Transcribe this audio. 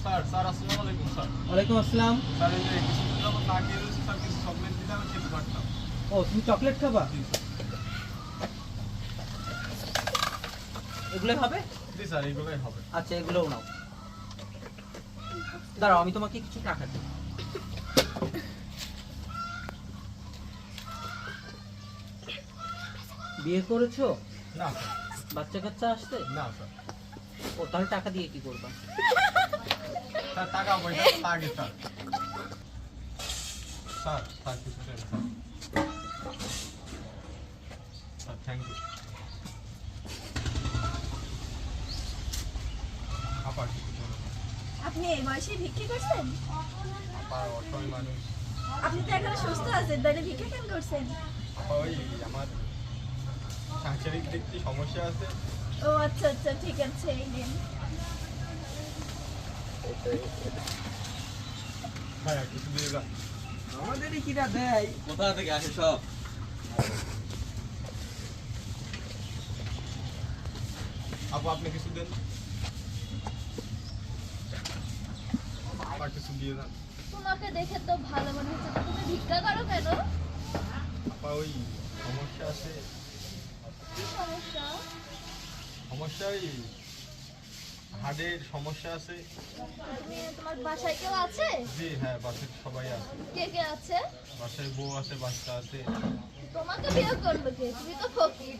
Sir আসসালামু আলাইকুম sir. ওয়ালাইকুম আসসালাম। স্যার এই যে কিছুদিন যাবত না খেয়ে রয়েছি স্যার, কিছু চকলেট দিলে আমি খেতে পারতাম। ও তুমি চকলেট খাবা? জি স্যার। এগুলো হবে? জি স্যার, এইগুলোই হবে। আচ্ছা এগুলোও নাও। দাঁড়াও আমি তোমাকে কিছু টাকা দিই। বিয়ে করেছো? না স্যার। বাচ্চা কাচ্চা আসছে? না স্যার। ও তাহলে টাকা দিয়ে কি করবা? স্যার টাকা পয়সা তো লাগে স্যার। স্যার স্যার কিছু দেন স্যার। Sir thank you. আবার কিছু দেন। আপনি এই বয়সে ভিক্ষা করছেন? আবার অসহায় মানুষ। আপনি তো এখনো সুস্থ আছেন, তাহলে ভিক্ষা কেন করছেন? ওই আমার সাংসারিক দিক দিয়ে সমস্যা আছে। ও আচ্ছা আচ্ছা, ঠিক আছে, এই নিন। ভাই আর কিছু দিয়ে যান। আমাদেরই কিনা দেয়। কোথা থেকে আসে সব? আপু আপনি কিছু দেন। আবার কিছু দিয়ে যান। তোমাকে দেখে তো ভালো মনে হচ্ছে, তো তুমি ভিক্ষা করো কেন? আপা ওই সমস্যা আছে। কি সমস্যা? সমস্যা ওই হার্টের সমস্যা আছে। তোমার বাসায় কেউ আছে? জি হ্যাঁ, বাসায় সবাই আছে। কে কে আছে? বাসায় বউ আছে, বাচ্চা আছে। তোমাকে বিয়ে করলো কে? তুমি তো ফকির।